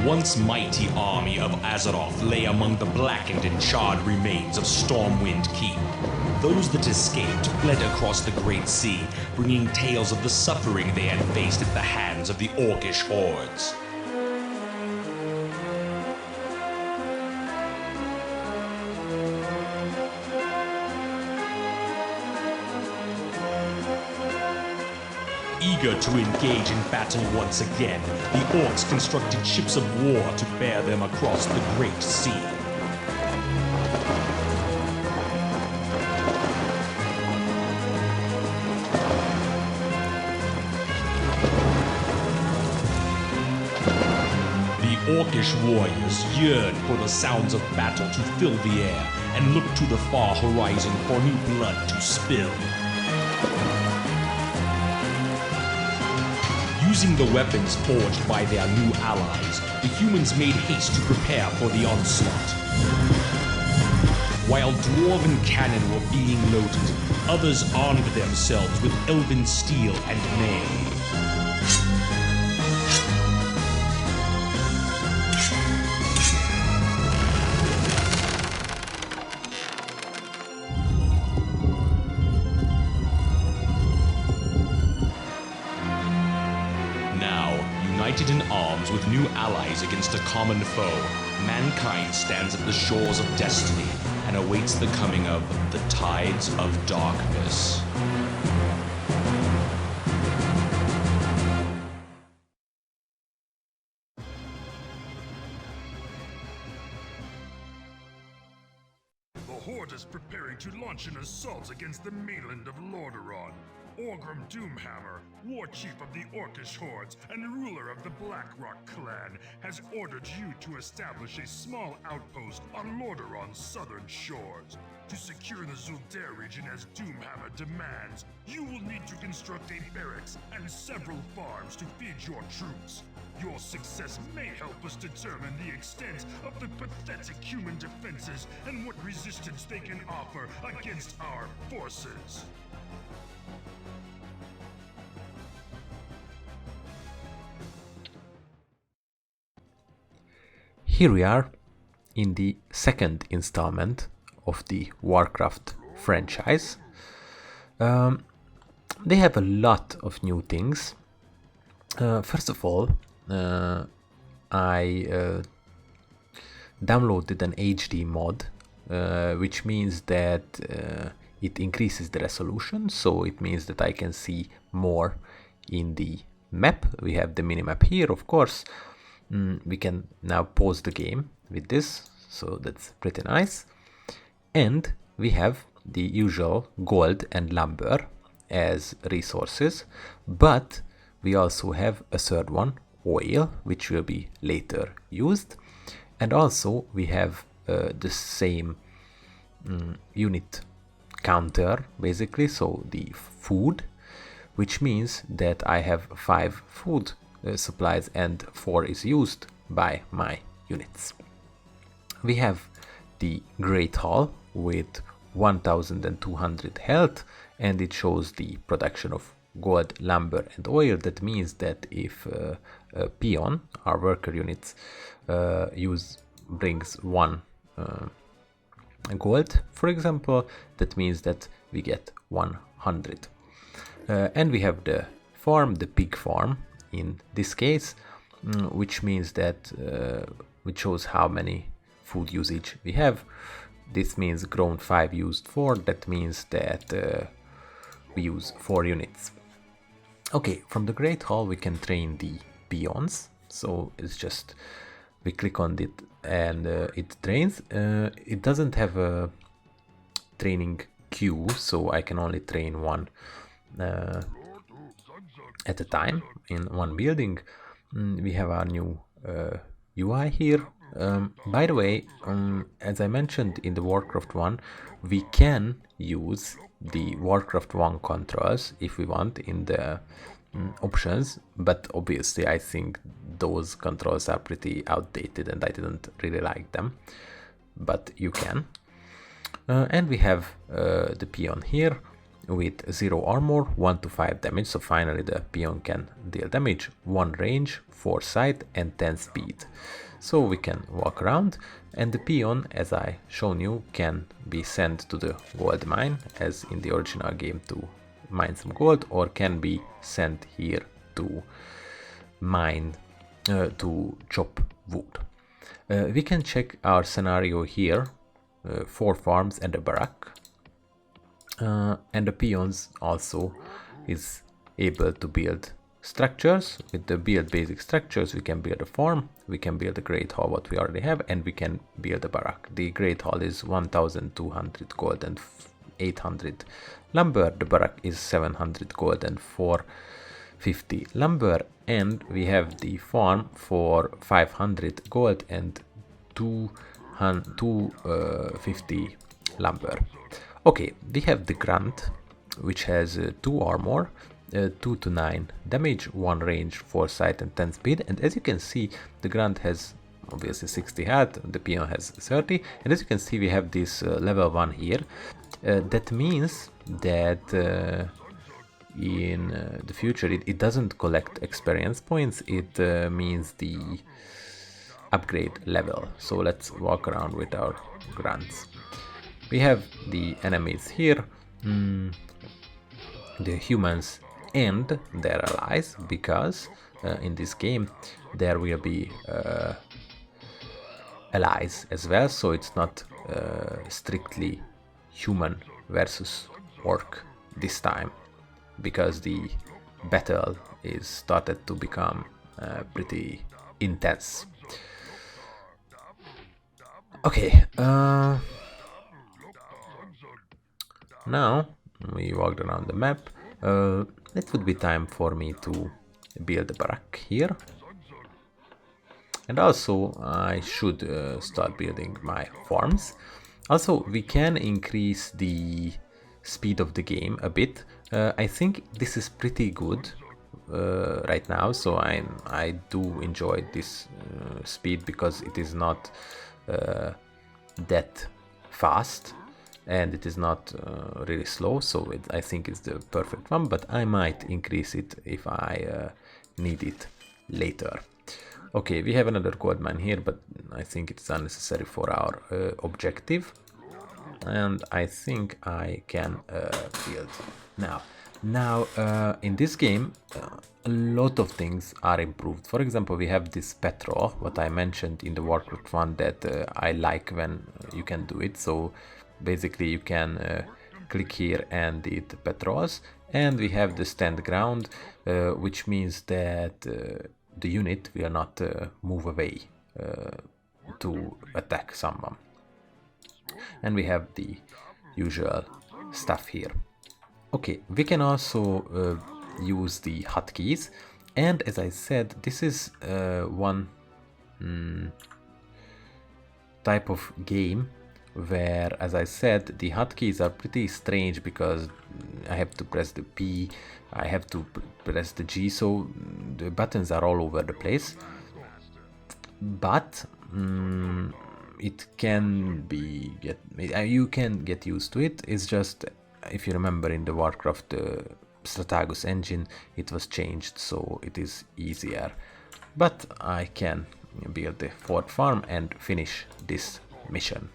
once mighty army of Azeroth lay among the blackened and charred remains of Stormwind Keep. Those that escaped fled across the Great Sea, bringing tales of the suffering they had faced at the hands of the Orcish hordes. Eager to engage in battle once again, the Orcs constructed ships of war to bear them across the Great Sea. The Orcish warriors yearned for the sounds of battle to fill the air and looked to the far horizon for new blood to spill. Using the weapons forged by their new allies, the humans made haste to prepare for the onslaught. While dwarven cannon were being loaded, others armed themselves with elven steel and mail. United in arms with new allies against a common foe, mankind stands at the shores of destiny and awaits the coming of the tides of darkness. The Horde is preparing to launch an assault against the mainland of Lordaeron. Orgrim Doomhammer, war chief of the Orcish hordes and ruler of the Blackrock clan, has ordered you to establish a small outpost on Lordaeron's southern shores. To secure the Zul'Dare region as Doomhammer demands, you will need to construct a barracks and several farms to feed your troops. Your success may help us determine the extent of the pathetic human defenses and what resistance they can offer against our forces. Here we are in the second installment of the WarCraft franchise. They have a lot of new things. First of all, I downloaded an HD mod, which means that it increases the resolution, so it means that I can see more in the map. We have the minimap here, of course. We can now pause the game with this, so that's pretty nice. And we have the usual gold and lumber as resources, but we also have a third one, oil, which will be later used. And also we have the same unit counter, basically, so the food, which means that I have 5 food supplies and 4 is used by my units. We have the Great Hall with 1200 health, and it shows the production of gold, lumber and oil. That means that if a peon, our worker units, brings 1 gold, for example, that means that we get 100. And we have the farm, the pig farm in this case, which means that which shows how many food usage we have. This means grown 5, used 4. That means that we use 4 units. Okay, from the Great Hall we can train the peons. So it's just we click on it and it trains. It doesn't have a training queue, so I can only train 1 at a time in 1 building. We have our new UI here. By the way, as I mentioned in the WarCraft 1, we can use the WarCraft 1 controls if we want in the options, but obviously I think those controls are pretty outdated and I didn't really like them, but you can. And we have the peon here. with 0 armor, 1 to 5 damage, so finally the peon can deal damage, 1 range, 4 sight and 10 speed. So we can walk around, and the peon, as I shown you, can be sent to the gold mine as in the original game to mine some gold, or can be sent here to mine to chop wood. We can check our scenario here, 4 farms and a barrack, and the peons also is able to build structures. With the build basic structures we can build a farm, we can build a great hall what we already have, and we can build a barrack. The great hall is 1200 gold and 800 lumber, the barrack is 700 gold and 450 lumber, and we have the farm for 500 gold and 250 lumber. Okay, we have the grunt, which has 2 armor, 2 to 9 damage, 1 range, 4 sight and 10 speed, and as you can see the grunt has obviously 60 health, the peon has 30, and as you can see we have this level 1 here. That means that in the future it doesn't collect experience points, it means the upgrade level. So let's walk around with our grunts. We have the enemies here, the humans and their allies, because in this game there will be allies as well, so it's not strictly human versus orc this time, because the battle is started to become pretty intense. Okay, now we walked around the map. It would be time for me to build a barrack here, and also I should start building my farms. Also we can increase the speed of the game a bit. I think this is pretty good right now, so I do enjoy this speed because it is not that fast and it is not really slow, so I think it's the perfect one, but I might increase it if I need it later. Okay, we have another gold mine here, but I think it's unnecessary for our objective, and I think I can build now. Now in this game a lot of things are improved. For example, we have this petrol, what I mentioned in the WarCraft one, that I like when you can do it. So basically you can click here and it patrols, and we have the stand ground, which means that the unit will not move away to attack someone. And we have the usual stuff here. Okay, we can also use the hotkeys, and as I said, this is one type of game where, as I said, the hotkeys are pretty strange because I have to press the P, I have to press the G, so the buttons are all over the place. But it can be you can get used to it. It's just, if you remember in the WarCraft Stratagus engine, it was changed, so it is easier. But I can build the 4th farm and finish this mission.